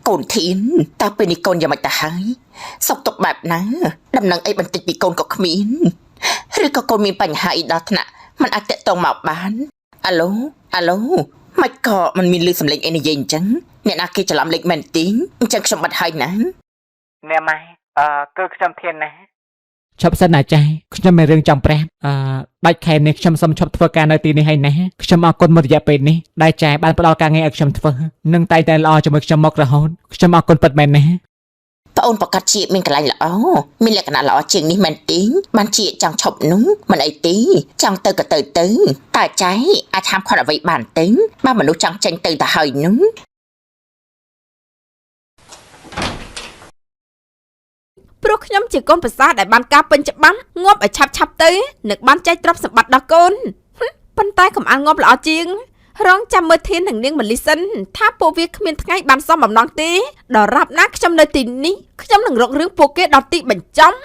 កូនធានតើពេលនេះកូនយ៉ាងម៉េចទៅហើយសុខទុក្ខបែបណាដំណឹងអីបន្តិចពីកូនក៏គ្មានឬក៏កូនមានបញ្ហាអីដល់ថ្នាក់មិនអាចតាក់ទងមកបានអាឡូមិនក៏មិនមានលឺសំឡេងអីនិយាយអញ្ចឹងអ្នកណាគេច្រឡំលេខមែនទីអញ្ចឹងខ្ញុំបាត់ហើយណាអ្នកម៉ែគឺខ្ញុំធានណាឈប់សិនណាចាស់ខ្ញុំមានរឿងចង់ប្រាប់ដាច់ខែនេះខ្ញុំសូមឈប់ធ្វើការនៅទីនេះហើយណាខ្ញុំអរគុណមួយរយៈពេលនេះដែលចែបានផ្ដល់ការងារឲ្យខ្ញុំធ្វើនិងតែល្អជាមួយខ្ញុំមករហូតខ្ញុំអរគុណពិតមែនណាប្អូនប្រកាសជាមានកន្លែងល្អមានលក្ខណៈល្អជាងនេះមែនទេបានជាចង់ឈប់នោះមិនអីទេចង់ទៅក៏ទៅតែចែអាចហាមឃាត់អ្វីបានទេបើមនុស្សចង់ចេញទៅហើយនោះព្រោះខ្ញុំជាកូនប្រសាដែលបានការពេញច្បាប់ងាប់ឲ្យឆាប់ទៅនឹងបានចែកទ្រព្យសម្បត្តិដល់កូនប៉ុន្តែកុំអាងងាប់ល្អជាងរងចាំមើលធាននឹងនាងម៉ាលីសិនថាពួកវាគ្មានថ្ងៃបានសមបំណងទេដល់រាប់ណាខ្ញុំនៅទីនេះខ្ញុំនឹងរករឿងពួកគេដល់ទីបញ្ចប់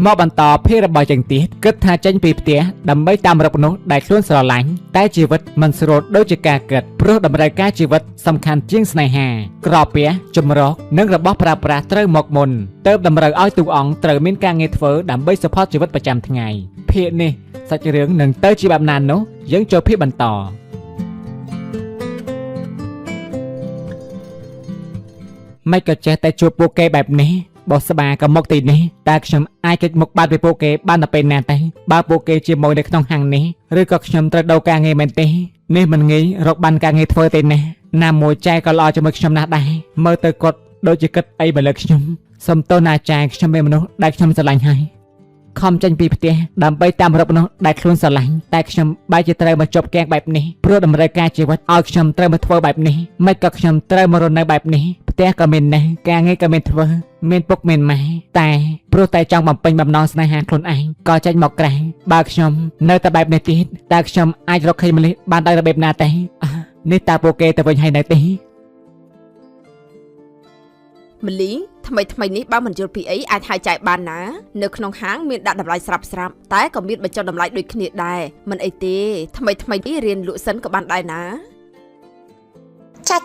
មកបន្តភាររបស់យ៉ាងទៀតគិតថាចេញពីផ្ទះដើម្បីតាមរកមនុស្សដែលខ្លួនស្រឡាញ់តែជីវិតមិនស្រួលដូចជាការគិតព្រោះតម្រូវការជីវិតសំខាន់ជាងស្នេហាក្រពះចម្រោះនិងរបស់ប្រើប្រាស់ត្រូវមកមុនទើបតម្រូវឲ្យទូអង្គត្រូវមានការងារធ្វើដើម្បីសុផលជីវិតប្រចាំថ្ងៃភាគនេះសាច់រឿងនឹងទៅជាបែបណានោះយើងចូលភាគបន្តមិនក៏ចេះតែជួបពួកគេបែបនេះបោះស្បាក៏មកទីនេះតែខ្ញុំអាចគេចមុខបាត់ពីពួកគេបានតែពេលណាទេបើពួកគេជាមួយនៅក្នុងហាងនេះឬក៏ខ្ញុំត្រូវដូរការងារមែនទេនេះមិនងាយរកបានការងារធ្វើទេណាណាមួយចែក៏ល្អជាមួយខ្ញុំណាស់ដែរមើលទៅគាត់ដូចជាគិតអីបើលើខ្ញុំសំទោសណាចែខ្ញុំមានមនុស្សដែលខ្ញុំស្រឡាញ់ហើយខំចេញពីផ្ទះដើម្បីតាមរកមនុស្សដែលខ្លួនស្រឡាញ់តែខ្ញុំបែរជាត្រូវមកជប់កៀងបែបនេះព្រោះតម្រូវការជីវិតឲ្យខ្ញុំត្រូវមកធ្វើបែបនេះមិនក៏ខ្ញុំត្រូវមករស់នៅបែបនេះផ្ទះក៏មាននេះការងារក៏មានធ្វើមានពុកមានម៉ែតែព្រោះតែចង់បំពេញបំណងស្នេហាខ្លួនឯងក៏ចេញមកក្រៅបើខ្ញុំនៅតែបែបនេះទៀតតើខ្ញុំអាចរកឃើញម្លិះបានដោយរបៀបណាទេនេះតើពួកគេទៅវិញហើយនៅទេម្លីថ្មីនេះបើមិនយល់ពីអីអាចហៅចែកបានណានៅក្នុងហាងមានដាក់តម្លៃស្រាប់តែក៏មានបញ្ចុះតម្លៃដូចគ្នាដែរមិនអីទេថ្មីនេះរៀនលក់សិនក៏បានដែរណាចា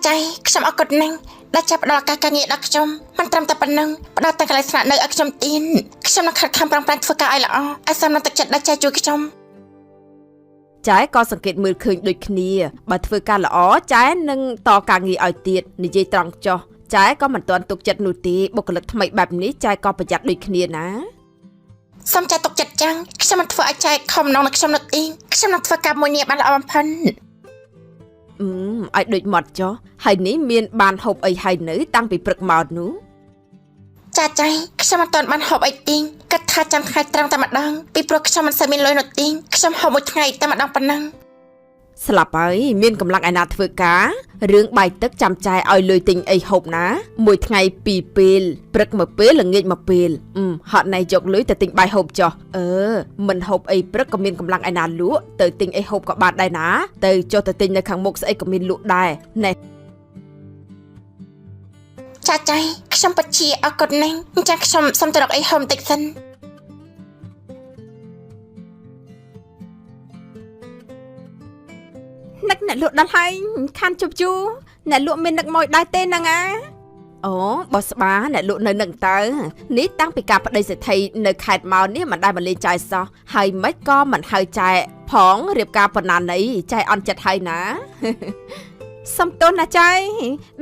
ខ្ញុំអរគុណណាស់ដែលចាប់ផ្ដល់ឱកាសការងារដល់ខ្ញុំមិនត្រឹមតែប៉ុណ្ណឹងផ្ដល់តែកន្លែងស្នាក់នៅឲ្យខ្ញុំទៀតខ្ញុំនឹងខិតខំប្រឹងប្រែងធ្វើការឲ្យល្អឲ្យសមនឹងទឹកចិត្តដែលចែជួយខ្ញុំចែក៏សង្កេតមើលឃើញដូចគ្នាបើធ្វើការល្អចែនឹងតការងារឲ្យទៀតនិយាយត្រង់ចុះចែក៏មិនទាន់ទុកចិត្តនោះទេបុគ្គលិកថ្មីបែបនេះចែក៏ប្រយ័ត្នដូចគ្នាណាសូមចែទុកចិត្តចឹងខ្ញុំមិនធ្វើឲ្យចែខំនងនឹងខ្ញុំនោះទេខ្ញុំនឹងធ្វើការមួយនេះបានល្អបំផុតឲ្យដូចមាត់ចុះហើយនេះមានបានហូបអីហើយនៅតាំងពីព្រឹកមកនោះចាខ្ញុំមិនទាន់បានហូបអីទេគិតថាចាំថ្ងៃត្រង់តែម្ដងពីព្រោះខ្ញុំមិនសូវមានលុយនោះទេខ្ញុំហូបមួយថ្ងៃតែម្ដងប៉ុណ្ណឹងស្លាប់ហើយមានកម្លាំងឯណាធ្វើការរឿងបាយទឹកចាំចាយឲ្យលុយទិញអីហូបណាមួយថ្ងៃ2ពេលព្រឹកមួយពេលល្ងាចមួយពេលហត់ណៃយកលុយទៅទិញបាយហូបចុះមិនហូបអីព្រឹកក៏មានកម្លាំងឯណាលក់ទៅទិញអីហូបក៏បានដែរណាទៅចុះទៅទិញនៅខាងមុខស្អីក៏មានលក់ដែរណែចាខ្ញុំពិតជាអរគុណណាស់អញ្ចឹងខ្ញុំសូមទៅរកអីហូបបន្តិចសិននឹកអ្នកលក់ដល់ហើយខានជប់ជូអ្នកលក់មាននឹកមកដែរទេហ្នឹងអូបោះស្បាអ្នកលក់នៅនឹងតើនេះតាំងពីការប្តីសេដ្ឋីនៅខេត្តមកនេះមិនដែលមកលេងចែកសោះហើយមិនក៏មិនហៅចែកផងរៀបការប៉ុណ្ណាណីចែកអន់ចិត្តហើយណាសំទោសណាចៃ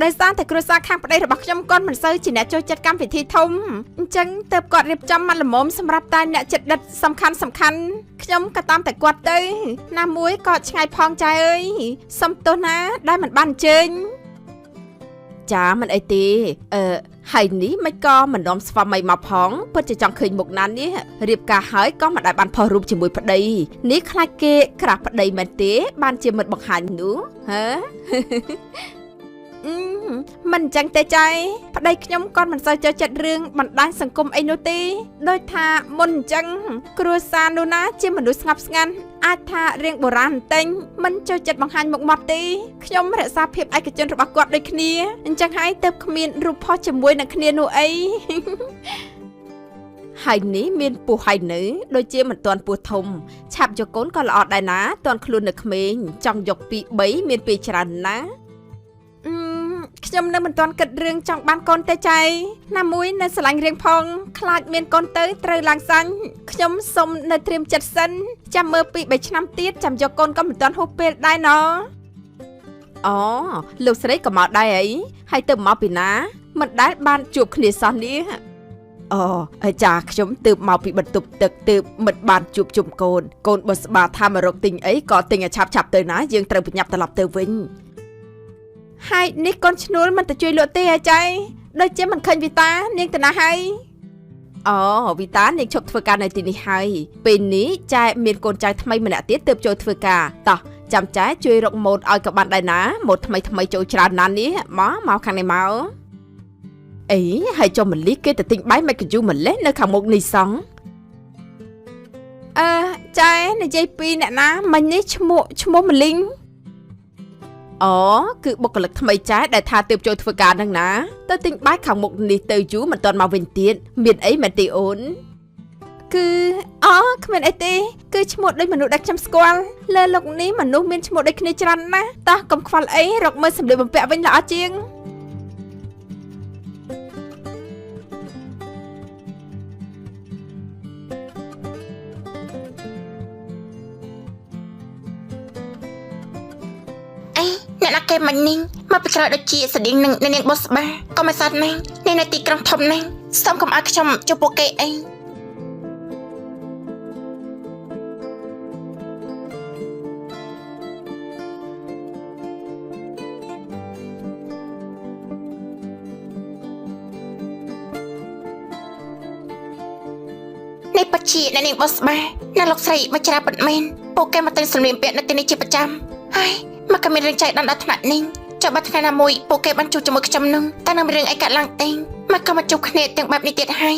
ដោយសារតែគ្រួសារខាងប្តីរបស់ខ្ញុំគាត់មិនសូវជាអ្នកចូលចិត្តកម្មវិធីធំអញ្ចឹងទើបគាត់រៀបចំមកល្មមសម្រាប់តែអ្នកចិត្តដិតសំខាន់ខ្ញុំក៏តាមតែគាត់ទៅណាមួយក៏ឆ្ងាយផងចៃអើយសំទោសណាដែលមិនបានអញ្ជើញចាមិនអីទេហើយនេះមិនក៏មិននាំស្វាមីមកផងពិតជាចង់ឃើញមុខណាននេះរៀបការហើយក៏មិនដែលបានផុសរូបជាមួយប្តីនេះខ្លាចគេក្រាស់ប្តីមែនទេបានជាមិត្តបង្ហាញនោះមិនអញ្ចឹងទេចៃប្តីខ្ញុំគាត់មិនសូវចូលចិត្តរឿងបណ្ដាញសង្គមអីនោះទេដោយថាមុនអញ្ចឹងគ្រួសារនោះណាជាមនុស្សស្ងប់ស្ងាត់អាចថារៀងបុរាណបន្តិចមិនចូលចិត្តបង្ហាញមុខមាត់ទេខ្ញុំរក្សាភាពឯកជនរបស់គាត់ដូចគ្នាអញ្ចឹងហើយទើបគ្មានរូបផុសជាមួយនឹងគ្នានោះអី ហើយនេះមានពោះហើយនៅដូចជាមិនទាន់ពោះធំឆាប់យកកូនក៏ល្អដែរណាទាន់ខ្លួននៅក្មេងចង់យកពី3មានពេលច្រើនណាខ្ញុំនៅមិនទាន់គិតរឿងចង់បានកូនទេចៃណាមួយនៅស្រឡាញ់រៀងផងខ្លាចមានកូនទៅត្រូវឡើងសាញ់ខ្ញុំសុំនៅត្រៀមចិត្តសិនចាំមើលពី3ឆ្នាំទៀតចាំយកកូនក៏មិនទាន់ហួសពេលដែរណអូលោកស្រីក៏មកដែរអីហើយទៅមកពីណាមិនដែលបានជួបគ្នាសោះនេះអូអាចារ្យខ្ញុំទើបមកពីបន្ទប់ទឹកទើបមិនបានជួបជុំកូនកូនបុស្បាថាមករកទិញអីក៏ទិញឲ្យឆាប់ទៅណាយើងត្រូវប្រញាប់ត្រឡប់ទៅវិញហើយនេះកូនឈ្នួលមិនទៅជួយលក់ទេអាចារ្យដូចជាមិនឃើញវីតានាងទៅណាហើយអូវីតានាងឈប់ធ្វើការនៅទីនេះហើយពេលនេះចែមានកូនចៅថ្មីម្នាក់ទៀតទើបចូលធ្វើការតោះចាំចែជួយរកម៉ូតឲ្យក៏បានដែរណាម៉ូតថ្មីចូលច្រើនណាស់នេះមកខាងនេះមកអីហើយចុះម្លីគេទៅទិញបាយមិនកញ្ជូម្លេះនៅខាងមុខនេះសងចែនិយាយពីអ្នកណាមិញនេះឈ្មោះម្លីងអូគឺបុគ្គលិកថ្មីចែដែលថាទើបចូលធ្វើការហ្នឹងណាទៅទិញបាយខាងមុខនេះទៅយូរមិនទាន់មកវិញទៀតមានអីមែនទេអូនគឺគ្មានអីទេគឺឈ្មោះដូចមនុស្សដែលខ្ញុំស្គាល់លើលោកនេះមនុស្សមានឈ្មោះដូចគ្នាច្រើនណាស់តោះកុំខ្វល់អីរកមើលសម្លៀកបំពាក់វិញល្អជាងអ្នកណាគេមិញនេះមកពីក្រោយដូចជាស្តៀងនឹងនាងបុស្បាក៏មិនសត់ណានេះនៅទីក្រុងធំណាសូមកុំឲ្យខ្ញុំជួបពួកគេអីនេះបជានាងបុស្បាណាលោកស្រីវច្រាពិតមែនពួកគេមកទិញសម្លៀកបំពាក់នៅទីនេះជាប្រចាំហើយមកក៏មានរឿងចៃដន្យដល់ថ្នាក់នេះចាំបាត់ថ្ងៃណាមួយពួកគេបានជួបជាមួយខ្ញុំនឹងតែនឹងមានរឿងអីកើតឡើងទេមកក៏មកជួបគ្នាទាំងបែបនេះទៀតហើយ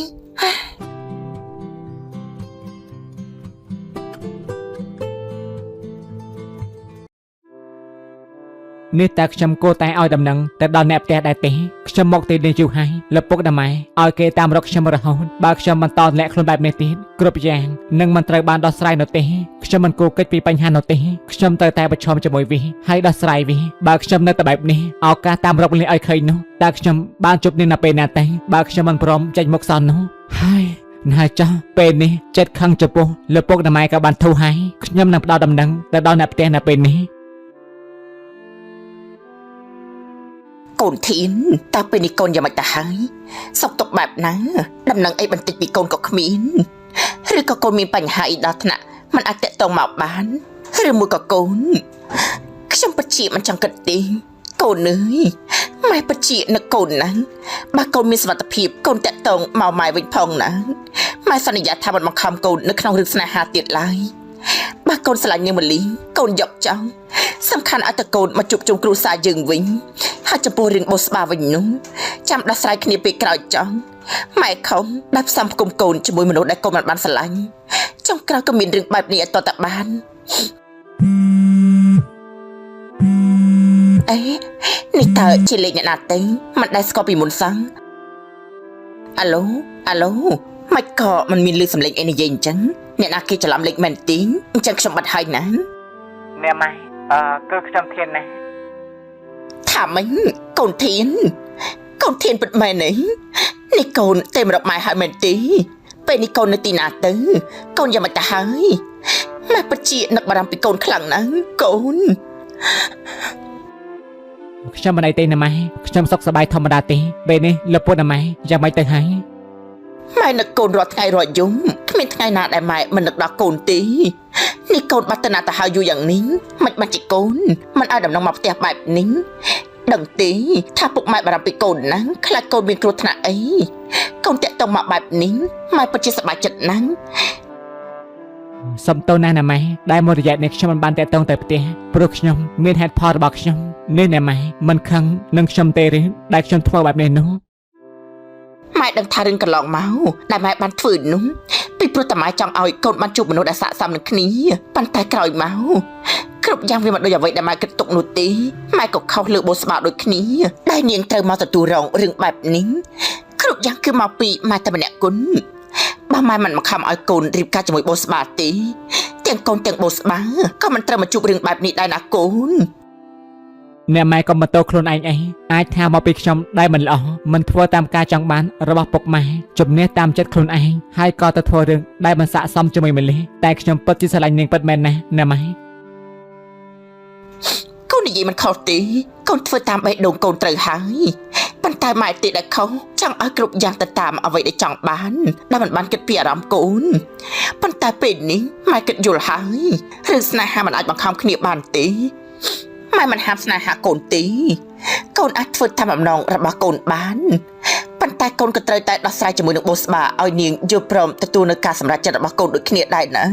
នេះតើខ្ញុំគួរតែឲ្យដំណឹងទៅដល់អ្នកផ្ទះដែរទេខ្ញុំមកទីនេះយូរហើយលពុកដាម៉ែឲ្យគេតាមរកខ្ញុំរហូតបើខ្ញុំបន្តទម្លាក់ខ្លួនបែបនេះទៀតគ្រប់យ៉ាងនឹងមិនត្រូវបានដោះស្រាយនោះទេខ្ញុំមិនគួរគិតពីបញ្ហានោះទេខ្ញុំត្រូវតែប្រឈមជាមួយវាហើយដោះស្រាយវាបើខ្ញុំនៅតែបែបនេះឱកាសតាមរកលៀងឲ្យឃើញនោះតើខ្ញុំបានជប់នាងនៅពេលណាទេបើខ្ញុំមិនព្រមចេញមុខសោះនោះហើយណាចោះពេលនេះចិត្តខឹងចំពោះលពុកដាម៉ែក៏បានធូរហើយខ្ញុំនឹងផ្ដល់ដំណឹងទៅដល់អ្នកផ្ទះនៅពេលនេះកូនធានតើពេលនេះកូនយ៉ាងម៉េចទៅហើយសុខទុក្ខបែបណាដំណឹងអីបន្តិចពីកូនក៏គ្មានឬក៏កូនមានបញ្ហាអីដល់ថ្នាក់មិនអាចតាក់ទងមកបានឬមួយក៏កូនខ្ញុំពិតជាមិនចង់គិតទេកូនអើយម៉ែពិតជានឹកកូនណាស់បើកូនមានសុវត្ថិភាពកូនតាក់ទងមកម៉ែវិញផងណាម៉ែសន្យាថាមិនបង្ខំកូននៅក្នុងរឿងស្នេហាទៀតឡើយបើកូនស្រឡាញ់នាងមលីកូនយកចង់សំខាន់ឲ្យតកូនមកជួបជុំគ្រួសារយើងវិញហើយចំពោះរឿងបុស្បាវិញនោះចាំដោះស្រាយគ្នាពេលក្រោយចង់ម៉ែខំដែលផ្សំផ្គុំកូនជាមួយមនុស្សដែលកូនមិនបានស្រឡាញ់ចុងក្រោយក៏មានរឿងបែបនេះឲ្យតតបានអេនេះតើជាលេខអ្នកណាទេមិនដែលស្គាល់ពីមុនសោះអាឡូមិនក៏មិនមានលឺសំឡេងអីនិយាយអញ្ចឹងអ្នកណាគេច្រឡំលេខមែនទេអញ្ចឹងខ្ញុំបាត់ហើយណាអ្នកម៉ែគឺខ្ញុំធានណាថាមិញកូនធានពិតមែនទេនេះកូនតែមករកម៉ែហើយមែនទេពេលនេះកូននៅទីណាទៅកូនយ៉ាងម៉េចទៅហើយម៉ែពិតជានឹកបារម្ភពីកូនខ្លាំងណាស់កូនខ្ញុំមិនអីទេណាម៉ែខ្ញុំសុខសប្បាយធម្មតាទេពេលនេះលពុកណាម៉ែយ៉ាងម៉េចទៅហើយម៉ែនឹកកូនរាល់ថ្ងៃរាល់យប់គ្មានថ្ងៃណាដែលម៉ែមិននឹកដល់កូនទេនេះកូនបាត់ទៅណាទៅហើយយូរយ៉ាងនេះមិនបាច់ជាកូនមិនឲ្យដំណងមកផ្ទះបែបនេះដឹងទេថាពុកម៉ែបារម្ភពីកូនណាស់ខ្លាចកូនមានគ្រោះថ្នាក់អីកូនតាក់ទងមកបែបនេះម៉ែពិតជាសប្បាយចិត្តណាស់សុំទោសណាស់ណាម៉ែដែលមួយរយៈនេះខ្ញុំមិនបានតាក់ទងទៅផ្ទះព្រោះខ្ញុំមានហេតុផលរបស់ខ្ញុំនេះណាម៉ែមិនខឹងនឹងខ្ញុំទេឬដែលខ្ញុំធ្វើបែបនេះនោះម៉ែដឹងថារឿងកន្លងមកដែលម៉ែបានធ្វើនោះពីព្រោះតែម៉ែចង់ឲ្យកូនបានជួបមនុស្សដែលស័ក្តិសមនឹងគ្នាប៉ុន្តែក្រោយមកគ្រប់យ៉ាងវាមិនដូចអ្វីដែលម៉ែគិតទុកនោះទេម៉ែក៏ខុសលើបុស្បាដូចគ្នាដែលនាងត្រូវមកទទួលរងរឿងបែបនេះគ្រប់យ៉ាងគឺមកពីម៉ែតែម្នាក់គុណ បើម៉ែមិនមកខំឲ្យកូនរៀបការជាមួយបូស្បាទេទាំងកូនទាំងបូស្បាក៏មិនត្រូវមកជួបរឿងបែបនេះដែរណាកូន អ្នកម៉ែក៏មិនតោខ្លួនឯងអីអាចថាមកពីខ្ញុំដែលមិនល្អមិនធ្វើតាមការចង់បានរបស់ពុកម៉ែជំនះតាមចិត្តខ្លួនឯងហើយក៏ទៅធ្វើរឿងដែលមិនស័ក្តិសមជាមួយម្ល៉េះតែខ្ញុំពិតជាស្រឡាញ់នាងពិតមែនណាអ្នកម៉ែ កូននិយាយមិនខុសទេកូនធ្វើតាមបេះដូងកូនត្រូវហើយប៉ុន្តែម៉ែទេដែលខុសចង់ឲ្យគ្រប់យ៉ាងទៅតាមអ្វីដែលចង់បានដែលមិនបានគិតពីអារម្មណ៍កូនប៉ុន្តែពេលនេះម៉ែគិតយល់ហើយរឿងស្នេហាមិនអាចបង្ខំគ្នាបានទេម៉ែមិនហាមស្នេហាកូនទេកូនអាចធ្វើតាមបំណងរបស់កូនបានប៉ុន្តែកូនក៏ត្រូវតែដោះស្រាយជាមួយនឹងបូស្បាឲ្យនាងយល់ព្រមទទួលនៅការសម្រេចចិត្តរបស់កូនដូចគ្នាដែរណា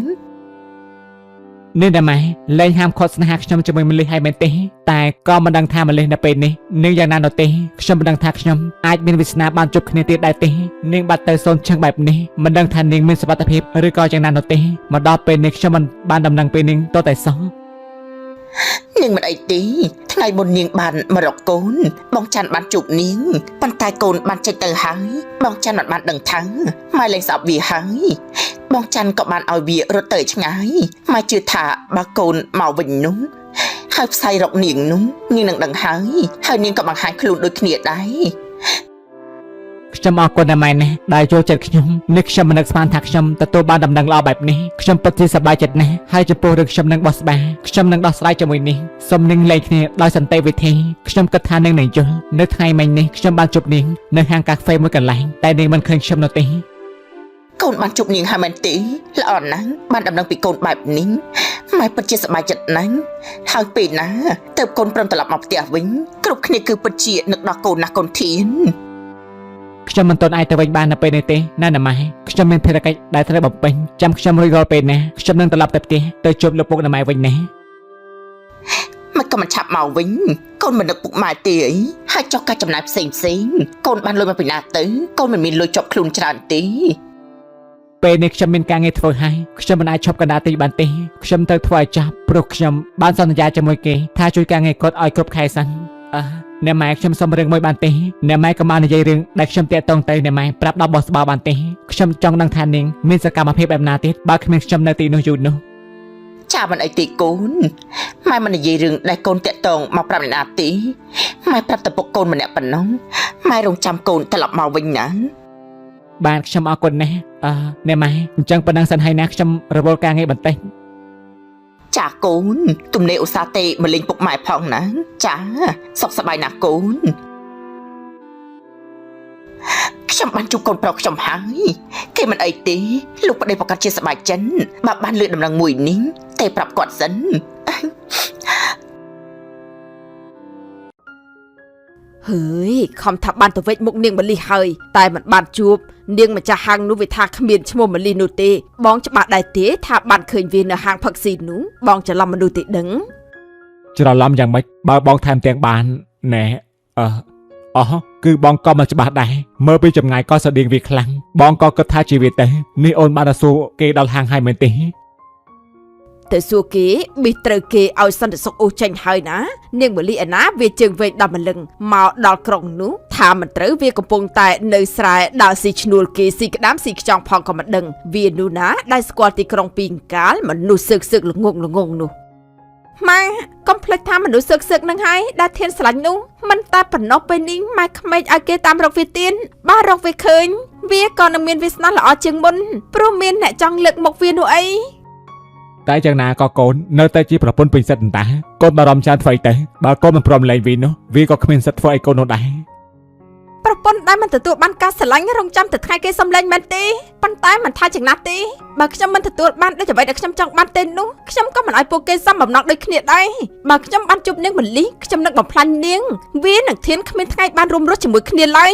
នេះតែម៉ែលែងហាមឃាត់ស្នេហាខ្ញុំជាមួយម្ល៉េះហើយមែនទេតែក៏មិនដឹងថាម្ល៉េះនៅពេលនេះនាងយ៉ាងណានោះទេខ្ញុំមិនដឹងថាខ្ញុំអាចមានវាសនាបានជួបគ្នាទៀតដែរទេនាងបាត់ទៅសូនឈឹងបែបនេះមិនដឹងថានាងមានសុវត្ថិភាពឬក៏យ៉ាងណានោះទេមកដល់ពេលនេះខ្ញុំមិនបានដំណឹងពេលនាងតតែសោះ នាងមិនអីទេថ្ងៃមុននាងបានមករកកូនបងច័ន្ទបានជួបនាងប៉ុន្តែកូនបានចេញទៅហើយបងច័ន្ទមិនបានដឹងថាម៉ែលែងស្អប់វាហើយបងច័ន្ទក៏បានឲ្យវារត់ទៅឆ្ងាយម៉ែជឿថាបើកូនមកវិញនោះហើយផ្សាយរកនាងនោះនាងនឹងដឹងហើយនាងក៏បង្ហាញខ្លួនដូចគ្នាដែរ ខ្ញុំអរគុណណាស់ម៉ែណាស់ដែលចូលចិត្តខ្ញុំនេះខ្ញុំមិននឹកស្មានថាខ្ញុំទទួលបានដំណឹងល្អបែបនេះខ្ញុំពិតជាសប្បាយចិត្តណាស់ហើយចំពោះរឿងខ្ញុំនឹងបោះស្បាខ្ញុំនឹងដោះស្រាយជាមួយនេះសូមនឹងលែងគ្នាដោយសន្តិវិធីខ្ញុំគិតថានឹងយល់នៅថ្ងៃមិញនេះខ្ញុំបានជួបនាងនៅហាងកាហ្វេមួយកន្លែងតែនាងមិនឃើញខ្ញុំនោះទេ កូនបានជួបនាងហើយមែនទេល្អណាស់បានដំណឹងពីកូនបែបនេះម៉ែពិតជាសប្បាយចិត្តណាស់ហើយពេលណាទៅកូនព្រមត្រឡប់មកផ្ទះវិញគ្រប់គ្នាគឺពិតជានឹកដល់កូនណាស់កូនធាន ខ្ញុំមិនទាន់អាចទៅវិញបាននៅពេលនេះទេណាណាម៉ែខ្ញុំមានភារកិច្ចដែលត្រូវបំពេញចាំខ្ញុំរួចរាល់ពេលណាខ្ញុំនឹងត្រឡប់ទៅផ្ទះទៅជួបលោកពុកណាម៉ែវិញណា មិនក៏មិនឆាប់មកវិញកូនមិននឹកពុកម៉ែទេអីហើយចុះការចំណាយផ្សេងកូនបានលុយមកពីណាទៅកូនមិនមានលុយជាប់ខ្លួនច្រើនទេ ពេលនេះខ្ញុំមានការងារធ្វើហើយខ្ញុំមិនអាចឈប់កណ្ដាលទីបានទេខ្ញុំត្រូវធ្វើឲ្យចប់ព្រោះខ្ញុំបានសន្យាជាមួយគេថាជួយការងារគាត់ឲ្យគ្រប់ខែសិនអ្នកម៉ែខ្ញុំសុំរឿងមួយបានទេអ្នកម៉ែក៏មកនិយាយរឿងដែលខ្ញុំតាក់ទងទៅអ្នកម៉ែប្រាប់ដល់បោះស្បាបានទេខ្ញុំចង់ដឹងថានាងមានសកម្មភាពបែបណាទៀតបើគ្មានខ្ញុំនៅទីនោះយូរនោះ ចាមិនអីទេកូនម៉ែមិននិយាយរឿងដែលកូនតាក់ទងមកប្រាប់អ្នកណាទេម៉ែប្រាប់តែពុកកូនម្នាក់ប៉ុណ្ណោះម៉ែរងចាំកូនត្រឡប់មកវិញណា បាទខ្ញុំអរគុណណាស់អ្នកម៉ែអញ្ចឹងប៉ុណ្ណឹងសិនហើយណាខ្ញុំរវល់ការងារបន្តិច ចាកូនទំនេរឧស្សាហ៍ទេមកលេងពុកម៉ែផងណាចាសុខសប្បាយណាស់កូនខ្ញុំបានជួបកូនប្រុសខ្ញុំហើយគេមិនអីទេលោកប្តីប្រកាសជាសប្បាយចិត្តបើបានលើដំណឹងមួយនេះទេប្រាប់គាត់សិន ហើយខំថាបានទៅវិញមុខនាងមលីហើយតែមិនបានជួបនាងម្ចាស់ហាងនោះវាថាគ្មានឈ្មោះមលីនោះទេបងច្បាស់ដែរទេថាបានឃើញវានៅហាងផឹកស៊ីនោះបងច្រឡំមនុស្សទេដឹង ច្រឡំយ៉ាងម៉េចបើបងថែមទាំងបានណែគឺបងក៏មិនច្បាស់ដែរមើលពីចម្ងាយក៏ស្តៀងវាខ្លាំងបងក៏គិតថាជាវាទៅនេះអូនបានទៅសួរគេដល់ហាងហើយមែនទេ ទៅសួរគេប៊ីត្រូវគេឲ្យសន្តិសុខអូសចេញហើយណានាងមលីឯណាវាជើងវែងដល់ម្លឹងមកដល់ក្រុងនោះថាមិនត្រូវវាកំពុងតែនៅស្រែដើរស៊ីឈ្នួលគេស៊ីក្តាមស៊ីខ្ចង់ផងក៏មិនដឹងវានោះណាដែលស្គាល់ទីក្រុងពីងកាលមនុស្សសើកល្ងងនោះម៉ែកុំភ្លេចថាមនុស្សសើកនឹងហើយដែលធានស្រឡាញ់នោះមិនតែប៉ុណ្ណោះពេលនេះម៉ែក្មេកឲ្យគេតាមរកវាទៀនបើរកវាឃើញវាក៏នឹងមានវាសនាល្អជាងមុនព្រោះមានអ្នកចង់លើកមកវានោះអី តែយ៉ាងណាក៏កូននៅតែជាប្រពន្ធពេញសិទ្ធិតាកូនបារម្ភច្រើនធ្វើអីទៅបើកូនមិនព្រមលែងវានោះវាក៏គ្មានសិទ្ធិធ្វើអីកូននោះដែរ ប្រពន្ធដែលមិនទទួលបានការស្រឡាញ់រងចាំតែថ្ងៃគេសំលែងមែនទេប៉ុន្តែមិនថាយ៉ាងណាទេបើខ្ញុំមិនទទួលបានដូចអ្វីដែលខ្ញុំចង់បានទេនោះខ្ញុំក៏មិនឲ្យពួកគេសំបំណងដូចគ្នាដែរបើខ្ញុំបានជួបនាងមលីខ្ញុំនឹងបំផ្លាញនាងវានឹងធានគ្មានថ្ងៃបានរួមរស់ជាមួយគ្នាឡើយ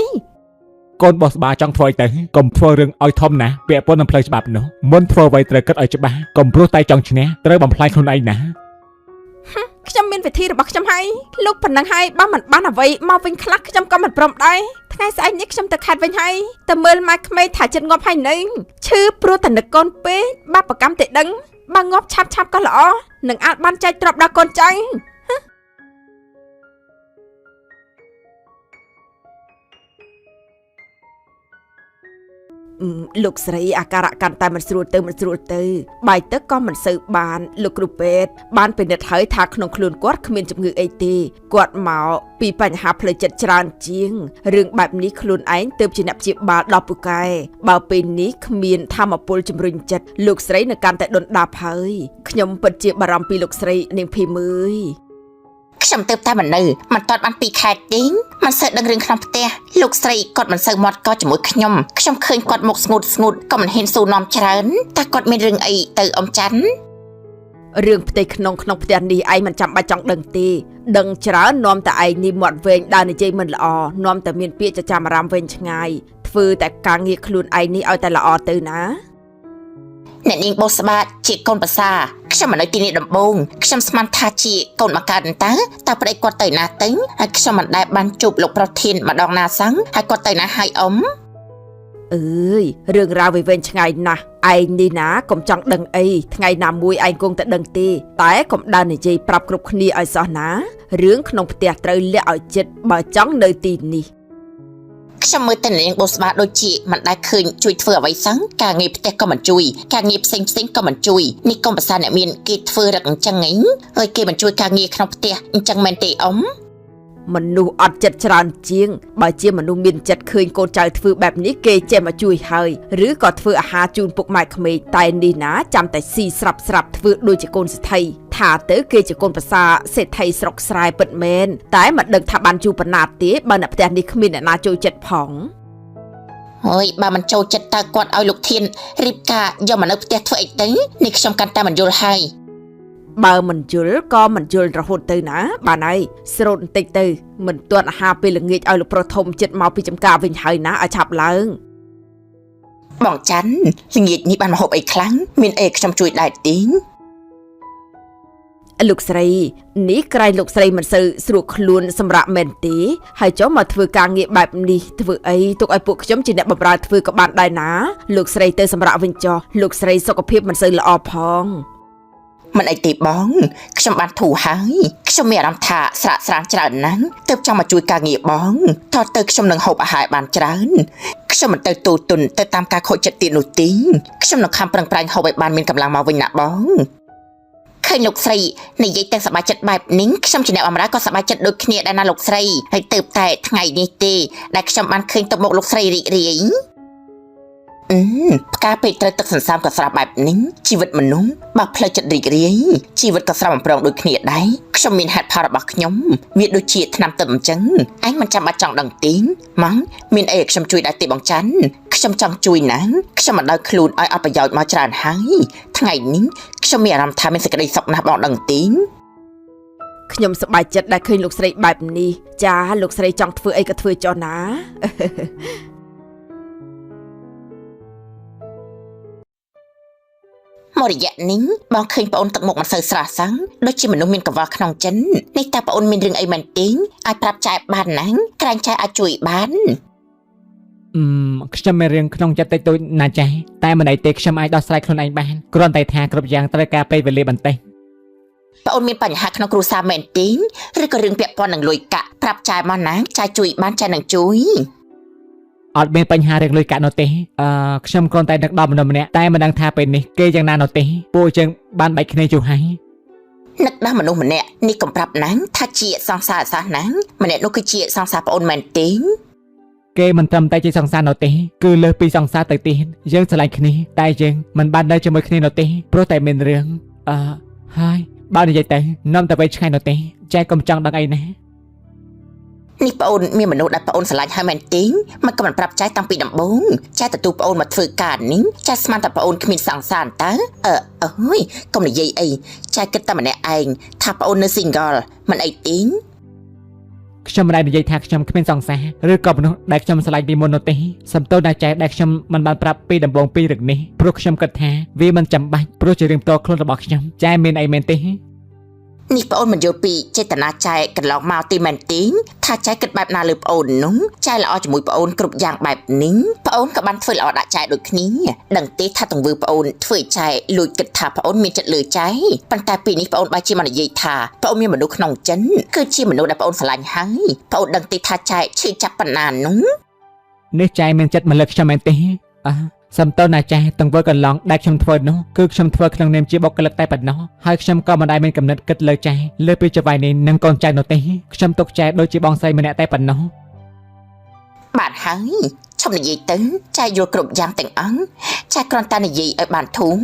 កូនបោះស្បាចង់ធ្វើអីទៅកុំធ្វើរឿងឲ្យធំណាពាក់ព័ន្ធនឹងផ្លូវច្បាប់នោះមុនធ្វើអ្វីត្រូវគិតឲ្យច្បាស់កុំព្រោះតែចង់ឈ្នះត្រូវបំផ្លាញខ្លួនឯងណា ខ្ញុំមានវិធីរបស់ខ្ញុំហើយលោកប៉ុណ្ណឹងហើយបើមិនបានអ្វីមកវិញខ្លះខ្ញុំក៏មិនព្រមដែរថ្ងៃស្អែកនេះខ្ញុំទៅខេត្តវិញហើយទៅមើលម៉ែក្មេកថាចិត្តងាប់ហើយនឹងឈឺព្រោះតែនឹកកូនពេកបាបកម្មទេដឹងបើងាប់ឆាប់ក៏ល្អនឹងអាចបានចែកទ្រព្យដល់កូនចៅ ហ លោកស្រីអាការៈកាន់តែមិនស្រួលទៅបាយទឹកក៏មិនសូវបានលោកគ្រូពេទ្យបានពិនិត្យហើយថាក្នុងខ្លួនគាត់គ្មានជំងឺអីទេគាត់មកពីបញ្ហាផ្លូវចិត្តច្រើនជាងរឿងបែបនេះខ្លួនឯងទើបជាអ្នកព្យាបាលដល់ពូកែបើពេលនេះគ្មានធម្មពលជំរុញចិត្តលោកស្រីនៅកាន់តែដុនដាបហើយខ្ញុំពិតជាបារម្ភពីលោកស្រីនាងភីមឺយខ្ញុំទៅតែមិននៅមិនតាន់បាន2ខែទេមិនសូវដឹងរឿងក្នុងផ្ទះលោកស្រីគាត់មិនសូវមាត់កជាមួយខ្ញុំឃើញគាត់មកស្ងួតក៏មិនហ៊ានសួរនាំច្រើនតែគាត់មានរឿងអីទៅអ៊ំច័ន្ទរឿងផ្ទៃក្នុងផ្ទះនេះឯងមិនចាំបាច់ចង់ដឹងទេដឹងច្រើននាំតែឯងនេះមាត់វែងដើរនិយាយមិនល្អនាំតែមានពាក្យចចាមអារ៉ាមវែងឆ្ងាយធ្វើតែការងារខ្លួនឯងនេះឲ្យតែល្អទៅណាអ្នកនាងបោស្បាតជាកូនប្រសាខ្ញុំមិននៅទីនេះដំបូងខ្ញុំស្មានថាជាកូនមកកើតតើប្តីគាត់ទៅណាទៅហើយខ្ញុំមិនដែលបានជួបលោកប្រធានម្ដងណាសោះហើយគាត់ទៅណាហើយអ៊ំអើយរឿងរ៉ាវវែងឆ្ងាយណាស់ឯងនេះណាកុំចង់ដឹងអីថ្ងៃណាមួយឯងគង់តែដឹងទេតែកុំដើរនិយាយប្រាប់គ្រប់គ្នាឲ្យសោះណារឿងក្នុងផ្ទះត្រូវលាក់ឲ្យចិត្តបើចង់នៅទីនេះខ្ញុំមើលតែនាងបោស្បាដូចជាមិនដែលឃើញជួយធ្វើអ្វីសោះការងារផ្ទះក៏មិនជួយការងារផ្សេងក៏មិនជួយនេះកុំប្រសាអ្នកមានគេធ្វើរឹកអញ្ចឹងហីហើយគេមិនជួយការងារក្នុងផ្ទះអញ្ចឹងមែនទេអ៊ំមនុស្សអត់ចិត្តច្រើនជាងបើជាមនុស្សមានចិត្តឃើញកូនចៅធ្វើបែបនេះគេចេះមកជួយហើយឬក៏ធ្វើអាហារជូនពុកម៉ែក្មេងតែនេះណាចាំតែស៊ីស្រាប់ធ្វើដូចជាកូនសេដ្ឋីថាទៅគេជាកូនប្រសាសេដ្ឋីស្រុកស្រែពិតមែនតែមិនដឹងថាបានជួបបណ្ណាទេបើអ្នកផ្ទះនេះគ្មានអ្នកណាចូលចិត្តផងហើយបើមិនចូលចិត្តតើគាត់ឲ្យលោកធានរៀបការយកមកនៅផ្ទះធ្វើអីទៅនេះខ្ញុំកាន់តែមិនយល់ហើយបើមិនយល់ក៏មិនយល់រហូតទៅណាបានហើយស្រោតបន្តិចទៅមិនទាន់អាហារពេលល្ងាចឲ្យលោកប្រុសធំចិត្តមកពីចំការវិញហើយណាឲ្យឆាប់ឡើងបងច័ន្ទល្ងាចនេះបានមកហូបអីខ្លាំងមានអីខ្ញុំជួយដែរទេលោកស្រីនេះក្រែងលោកស្រីមិនសូវស្រួលខ្លួនសម្រាប់មែនទេហើយចុះមកធ្វើការងារបែបនេះធ្វើអីទុកឲ្យពួកខ្ញុំជាអ្នកបម្រើធ្វើក៏បានដែរណាលោកស្រីទៅសម្រាប់វិញចុះលោកស្រីសុខភាពមិនសូវល្អផងមិនអីទេបងខ្ញុំបានធូរហើយខ្ញុំមានអារម្មណ៍ថាស្រាកស្រានច្រើនណាស់ទើបចង់មកជួយការងារបងតើទៅខ្ញុំនឹងហូបអាហារបានច្រើនខ្ញុំមិនទៅទូទុនទៅតាមការខូចចិត្តទៀតនោះទេខ្ញុំនឹងខំប្រឹងប្រែងហូបឲ្យបានមានកម្លាំងមកវិញណាបងឃើញលោកស្រីនិយាយតែសប្បាយចិត្តបែបនេះខ្ញុំជាអ្នកបម្រើក៏សប្បាយចិត្តដូចគ្នាដែរណាលោកស្រីហើយទៅតែថ្ងៃនេះទេដែលខ្ញុំបានឃើញទៅមុខលោកស្រីរីករាយផ្កាពេកត្រូវទឹកសន្សើមក៏ស្រាប់បែបនេះជីវិតមនុស្សបើផ្លូវចិត្តរីករាយជីវិតក៏ស្រស់បំព្រងដូចគ្នាដែរខ្ញុំមានហេតុផលរបស់ខ្ញុំវាដូចជាថ្នាំទឹកអញ្ចឹងអញមិនចាំបាច់ចង់ដឹងទេម៉ងមានអីខ្ញុំជួយដែរទេបងច័ន្ទខ្ញុំចង់ជួយណាស់ខ្ញុំមិនដល់ខ្លួនឲ្យអត់ប្រយោជន៍មកច្រើនហើយថ្ងៃនេះខ្ញុំមានអារម្មណ៍ថាមានសេចក្តីសុខណាស់បងដឹងទេខ្ញុំសប្បាយចិត្តដែលឃើញលោកស្រីបែបនេះចាលោកស្រីចង់ធ្វើអីក៏ធ្វើចុះណាមករយៈនេះបងឃើញប្អូនទឹកមុខមិនសូវស្រស់សោះដូចជាមនុស្សមានកង្វល់ក្នុងចិននេះតើប្អូនមានរឿងអីមែនទេអាចប្រាប់ចែបានណាក្រែងចែអាចជួយបានខ្ញុំមានរឿងក្នុងចិត្តតិចតួចណាចាតែមិនអីទេខ្ញុំអាចដោះស្រាយខ្លួនឯងបានគ្រាន់តែថាគ្រប់យ៉ាងត្រូវការពេលវេលាបន្តិចប្អូនមានបញ្ហាក្នុងគ្រួសារមែនទេឬក៏រឿងពាក់ព័ន្ធនឹងលុយកាក់ប្រាប់ចែមកណាចែជួយបានចែនឹងជួយអត់មានបញ្ហារឿងលុយកាក់នោះទេខ្ញុំគ្រាន់តែនឹកដល់មនុស្សម្នាក់តែមិនដឹងថាពេលនេះគេយ៉ាងណានោះទេពួកយើងបានបែកគ្នាយូរហើយនឹកដល់មនុស្សម្នាក់នេះកំប្រាប់ណាថាជាសង្សារសាសណាម្នាក់នោះគឺជាសង្សារប្អូនមែនទេគេមិនត្រឹមតែជាសង្សារនោះទេគឺលើសពីសង្សារទៅទៀតយើងស្រឡាញ់គ្នាតែយើងមិនបាននៅជាមួយគ្នានោះទេព្រោះតែមានរឿងហើយបើនិយាយទៅនាំតែទៅឆ្ងាយនោះទេចែកុំចង់ដឹងអីណានេះប្អូនមានមនុស្សដែលប្អូនស្រឡាញ់ហើយមែនទេមិនក៏មិនប្រាប់ចែតាំងពីដំបូងចែទទួលប្អូនមកធ្វើការនេះចែស្មានតែប្អូនគ្មានសង្សារតើអើយកុំនិយាយអីចែគិតតែម្នាក់ឯងថាប្អូននៅ single មិនអីទេខ្ញុំមិនដែលនិយាយថាខ្ញុំគ្មានសង្សារឬក៏មនុស្សដែលខ្ញុំស្រឡាញ់ពីមុននោះទេសំទោសដែលចែដែលខ្ញុំមិនបានប្រាប់ពីដំបូងពីរឿងនេះព្រោះខ្ញុំគិតថាវាមិនចាំបាច់ព្រោះជារឿងផ្ទាល់ខ្លួនរបស់ខ្ញុំចែមានអីមែនទេនេះប្អូនមិនយល់ពីចេតនាចែកន្លងមកទីមែនទេថាចែគិតបែបណាលើប្អូននោះចែល្អជាមួយប្អូនគ្រប់យ៉ាងបែបនេះប្អូនក៏បានធ្វើល្អដាក់ចែដូចគ្នាដឹងទេថាទង្វើប្អូនធ្វើចែលួចគិតថាប្អូនមានចិត្តលើចែប៉ុន្តែពេលនេះប្អូនបែរជាមកនិយាយថាប្អូនមានមនុស្សក្នុងចិនគឺជាមនុស្សដែលប្អូនស្រឡាញ់ហើយប្អូនដឹងទេថាចែឈឺចាប់ប៉ុណ្ណានោះនេះចែមានចិត្តមកលើខ្ញុំមែនទេ សំតើណាចាស់ទាំងធ្វើកន្លងដែលខ្ញុំធ្វើនោះគឺខ្ញុំធ្វើក្នុងនាមជាបុគ្គលិកតែប៉ុណ្ណោះហើយខ្ញុំក៏មិនដែលមានកំណត់គិតលើចាស់លើពីចៅវាយនេះនិងកូនចៅនោះទេខ្ញុំទុកចាស់ដូចជាបងស្រីម្នាក់តែប៉ុណ្ណោះ បានហើយឈប់និយាយទៅចាយយល់គ្រប់យ៉ាងទាំងអង្គចាយគ្រាន់តែនិយាយឲ្យបានធូរ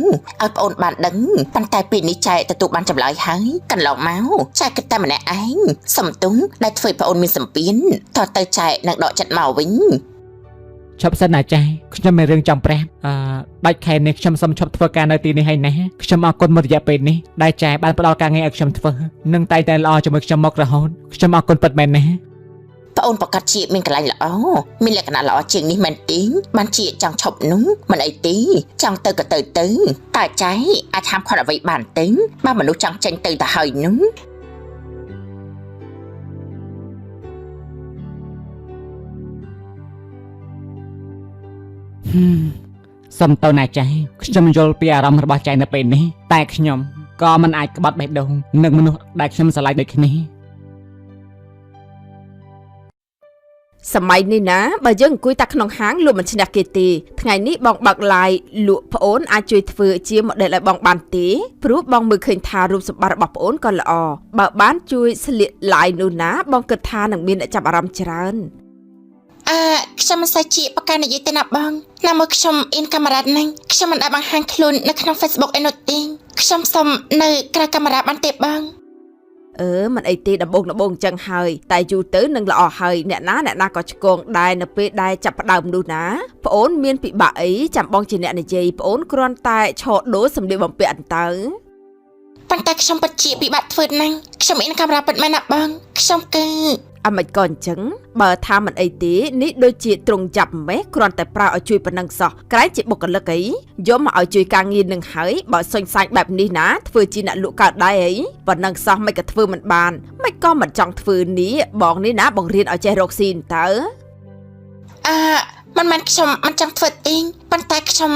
ឲ្យប្អូនបានដឹងប៉ុន្តែពេលនេះចាយទទួលបានចម្លើយហើយកន្លងមកចាយគិតតែម្នាក់ឯងសំទុងដែលធ្វើឲ្យប្អូនមានសម្ពានតើទៅចាយនឹងដកចិត្តមកវិញ ឈប់សិនណាចាស់ខ្ញុំមានរឿងចង់ប្រាប់ដាច់ខែនេះខ្ញុំសូមឈប់ធ្វើការនៅទីនេះហើយណាខ្ញុំអរគុណមួយរយៈពេលនេះដែលចាស់បានផ្ដល់ការងារឲ្យខ្ញុំធ្វើនិងតែតែល្អជាមួយខ្ញុំមករហូតខ្ញុំអរគុណពិតមែនណា ប្អូនប្រកាសជាមានកន្លែងល្អមានលក្ខណៈល្អជាងនេះមែនទេបានជាចង់ឈប់នោះមិនអីទេចង់ទៅក៏ទៅតែចាយអាចហាមឃាត់អ្វីបានទេបើមនុស្សចង់ចេញទៅទៅហើយនោះ សំតើណាចាស់ខ្ញុំយល់ពីអារម្មណ៍របស់ចាស់នៅពេលនេះតែខ្ញុំក៏មិនអាចក្បត់បេះដូងនឹងមនុស្សដែលខ្ញុំស្រឡាញ់ដូចគ្នា សម័យនេះណាបើយើងអង្គុយតែក្នុងហាងលក់មិនឈ្នះគេទេថ្ងៃនេះបងបើកឡាយលក់ប្អូនអាចជួយធ្វើជា model ឲ្យបងបានទេព្រោះបងមើលឃើញថារូបសម្បត្តិរបស់ប្អូនក៏ល្អបើបានជួយស្លៀកឡាយនោះណាបងគិតថានឹងមានអ្នកចាប់អារម្មណ៍ច្រើន ខ្ញុំមិនសូវជាប្រកាសនិយាយទៅណាបងណាមកខ្ញុំអ៊ីនកាមេរ៉ាហ្នឹងខ្ញុំមិនដែលបង្ហាញខ្លួននៅក្នុង Facebook ឯនោះទេខ្ញុំសុំនៅក្រៅកាមេរ៉ាបានទេបងមិនអីទេដំបងអញ្ចឹងហើយតែយូរទៅនឹងល្អហើយអ្នកណាក៏ឆ្កងដែរនៅពេលដែលចាប់ផ្ដើមនោះណាប្អូនមានពិបាកអីចាំបងជាអ្នកនិយាយប្អូនគ្រាន់តែឆោតដូរសម្លៀកបំពាក់អន្តទៅប៉ុន្តែខ្ញុំពិតជាពិបាកធ្វើហ្នឹងខ្ញុំអ៊ីនកាមេរ៉ាពិតមែនណាបងខ្ញុំគឺអមិនក៏អញ្ចឹងបើថាមិនអីទេនេះដូចជាត្រង់ចាប់ម៉េះគ្រាន់តែប្រើឲ្យជួយប៉ុណ្ណឹងសោះក្រែងជាបុគ្គលិកអីយកមកឲ្យជួយការងារនឹងហើយបើសុញសាច់បែបនេះណាធ្វើជាអ្នកលក់កើតដែរអីប៉ុណ្ណឹងសោះមិនក៏ធ្វើមិនបានមិនក៏មិនចង់ធ្វើនេះបងនេះណាបងរៀនឲ្យចេះរកស៊ីតើមិនមែនខ្ញុំមិនចង់ធ្វើទេប៉ុន្តែខ្ញុំ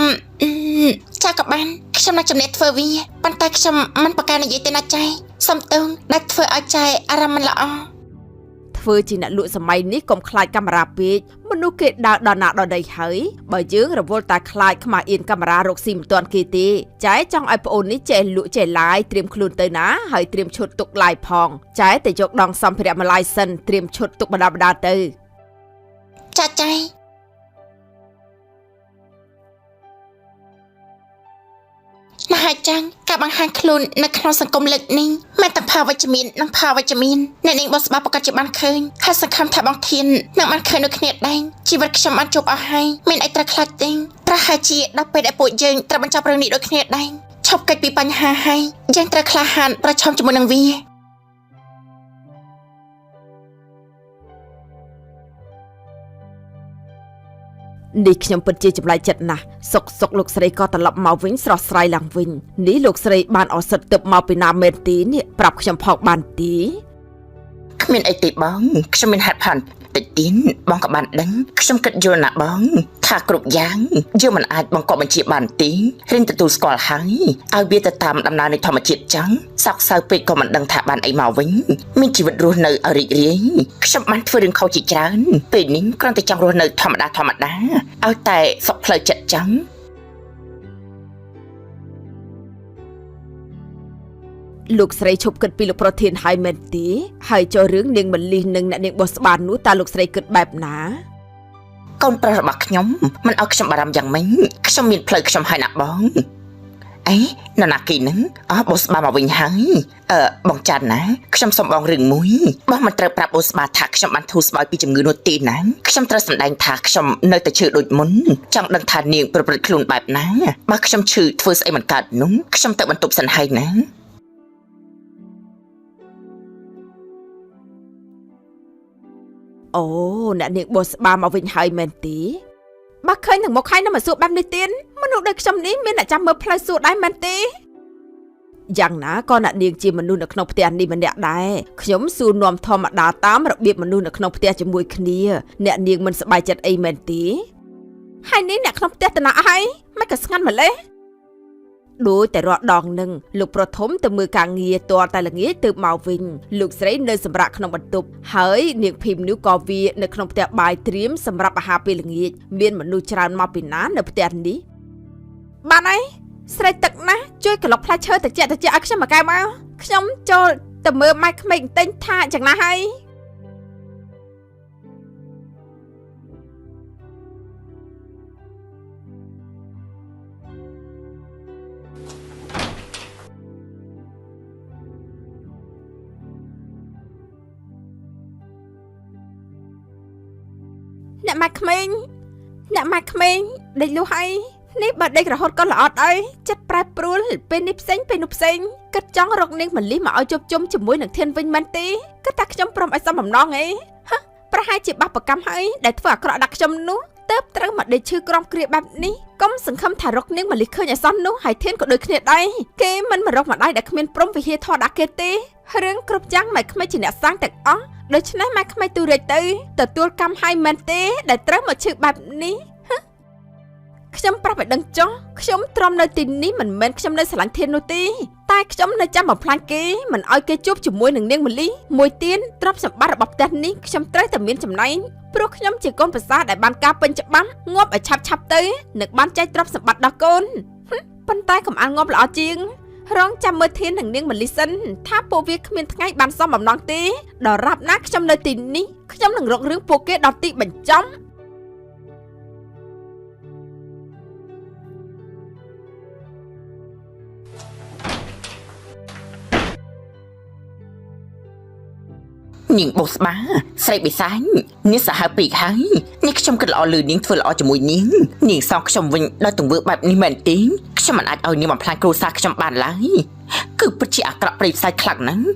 ចាក៏បានខ្ញុំនឹងចំណេះធ្វើវាប៉ុន្តែខ្ញុំមិនប្រកាសនិយាយទេណាចៃសំទោសដែលធ្វើឲ្យចៃអារម្មណ៍មិនល្អ ធ្វើជាអ្នកលក់សម័យនេះកុំខ្លាចកាមេរ៉ាពេកមនុស្សគេដើរដល់ណាដល់ដីហើយបើយើងរវល់តែខ្លាចខ្មាស់អៀនកាមេរ៉ារកស៊ីមិនទាន់គេទេចែចង់ឲ្យប្អូននេះចេះលក់ចេះឡាយត្រៀមខ្លួនទៅណាហើយត្រៀមឈុតទុកឡាយផងចែតែយកដងសម្ភារៈមកឡាយសិនត្រៀមឈុតទុកបដាបដាទៅចាចៃ ណាហើយចឹងការបង្ហាញខ្លួននៅក្នុងសង្គមលើកនេះមានទាំងផលវិជ្ជមាននិងផលវិជ្ជមានអ្នកនាងបោះស្បាប្រកាសជាបានឃើញហើយសង្ឃឹមថាបងធាននឹងបានឃើញដូចគ្នាដែរជីវិតខ្ញុំបានជួបអស់ហើយមានអីត្រូវខ្លាចទេប្រហែលជាដល់ពេលដែលពួកយើងត្រូវបញ្ចប់រឿងនេះដូចគ្នាដែរឈប់កិច្ចពីបញ្ហាហើយយើងត្រូវក្លាហានប្រឈមជាមួយនឹងវា នេះខ្ញុំពិតជាចម្លែកចិត្តណាស់សុកលោកស្រីក៏ត្រឡប់មកវិញស្រស់ស្រាយឡើងវិញនេះលោកស្រីបានអសិទ្ធទឹកមកពីណាមែនទេនេះប្រាប់ខ្ញុំផងបានទេគ្មានអីទេបងខ្ញុំមានហេតុផលតិចទៀតបងក៏បានដឹងខ្ញុំគិតយល់ណាបងថាគ្រប់យ៉ាងយើងមិនអាចបង្កប់បញ្ជាបានទេរៀនទទួលស្គាល់ហើយឲ្យវាទៅតាមដំណើរនៃធម្មជាតិចឹងសោកសៅពេកក៏មិនដឹងថាបានអីមកវិញមានជីវិតរស់នៅឲ្យរីករាយខ្ញុំបានធ្វើរឿងខុសជាច្រើនពេលនេះគ្រាន់តែចង់រស់នៅធម្មតាឲ្យតែសុខផ្លូវចិត្តចឹង លោកស្រីឈប់គិតពីលោកប្រធានហើយមែនទេហើយចូលរឿងនាងមលីនិងអ្នកនាងបោះស្បាននោះតើលោកស្រីគិតបែបណាកូនប្រុសរបស់ខ្ញុំមិនឲ្យខ្ញុំបារម្ភយ៉ាងម៉េចខ្ញុំមានផ្លូវខ្ញុំហើយណាបងអីនរណាគីនឹងបោះស្បាមកវិញហើយបងចាន់ណាខ្ញុំសុំបងរឿងមួយបងមិនត្រូវប្រាប់បោះស្បាថាខ្ញុំបានធូរស្បើយពីជំងឺនោះទេណាខ្ញុំត្រូវសម្ដែងថាខ្ញុំនៅតែឈឺដូចមុនចង់ដឹងថានាងប្រព្រឹត្តខ្លួនបែបណាបើខ្ញុំឈឺធ្វើស្អីមិនកើតនោះខ្ញុំទៅបន្ទប់សិនហើយណា អូអ្នកនាងបោះស្បាមកវិញហើយមែនទេបើឃើញនឹងមកខៃនៅមកសួរបែបនេះទៀតមនុស្សដូចខ្ញុំនេះមានអ្នកចាំមើលផ្លូវសួរដែរមែនទេយ៉ាងណាក៏អ្នកនាងជាមនុស្សនៅក្នុងផ្ទះនេះម្នាក់ដែរខ្ញុំសួរនាំធម្មតាតាមរបៀបមនុស្សនៅក្នុងផ្ទះជាមួយគ្នាអ្នកនាងមិនសប្បាយចិត្តអីមែនទេហើយនេះអ្នកក្នុងផ្ទះតំណាក់ហើយមិនក៏ស្ងាត់ម្លេះ ដោយតែរាល់ដងនឹងលោកប្រធមទៅមើលការងារទាល់តែល្ងាចទើបមកវិញលោកស្រីនៅសម្រាប់ក្នុងបន្ទប់ហើយនាងភីមនេះក៏វានៅក្នុងផ្ទះបាយត្រៀមសម្រាប់អាហារពេលល្ងាចមានមនុស្សច្រើនមកពីណានៅផ្ទះនេះបានហើយស្រីទឹកណាស់ជួយក្លុកផ្លែឈើតិចឲ្យខ្ញុំមកកែមកខ្ញុំចូលទៅមើលម៉ែក្មេងទិញថាចឹងណាហើយអ្នកម៉ែក្មេងដេកលុះហើយនេះបើដេករហូតក៏ល្អអត់អីចិត្តប្រែប្រួលពេលនេះផ្សេងពេលនោះផ្សេងគិតចង់រកនាងមលីមកឲ្យជប់ជុំជាមួយនឹងធានវិញមែនទេគិតថាខ្ញុំព្រមឲ្យសំបំណងអីប្រហែលជាបាបកម្មហើយដែលធ្វើអាក្រក់ដាក់ខ្ញុំនោះទៅត្រូវមកដេកឈឺក្រំគ្រាបែបនេះកុំសង្ឃឹមថារកនាងមលីឃើញអសន្ននោះហើយធានក៏ដូចគ្នាដែរគេមិនមករកម្ដាយដែលគ្មានព្រំវិហារធម៌ដាក់គេទេរឿងគ្រប់យ៉ាងម៉ែក្មេងជាអ្នកសាងទាំងអស់ដូច្នេះម៉ែក្មេងទូរេចទៅទទួលកម្មហើយមែនទេដែលត្រូវមកឈឺបែបនេះខ្ញុំប្រាប់ឲ្យដឹងចុះខ្ញុំទ្រាំនៅទីនេះមិនមែនខ្ញុំនៅស្រឡាញ់ធាននោះទេតែខ្ញុំនៅចាំបំផ្លាញគេមិនឲ្យគេជួបជាមួយនឹងនាងមលីមួយទៀនទ្រព្យសម្បត្តិរបស់ផ្ទះនេះខ្ញុំត្រូវតែមានចំណែងព្រោះខ្ញុំជាកូនប្រសារដែលបានការពេញច្បាប់ងាប់ឲ្យឆាប់ទៅនឹងបានចែកទ្រព្យសម្បត្តិដល់កូនប៉ុន្តែកុំអានងាប់ល្អជាងរងចាំមើលធាននឹងនាងមលីសិនថាពួកវាគ្មានថ្ងៃបានសមបំណងទេដល់រាប់ណាខ្ញុំនៅទីនេះខ្ញុំនឹងរករឿងពួកគេដល់ទីបញ្ចប់នាងបោះស្បាស្រីបិសាញនាងសាហាវពេកហើយនេះខ្ញុំគិតល្អលឺនាងធ្វើល្អជាមួយនាងសងខ្ញុំវិញដោយទង្វើបែបនេះមែនទេខ្ញុំមិនអាចឲ្យនាងបំផ្លាញគ្រួសារខ្ញុំបានឡើយគឺពិតជាអាក្រក់ព្រៃផ្សៃខ្លាំងណាស់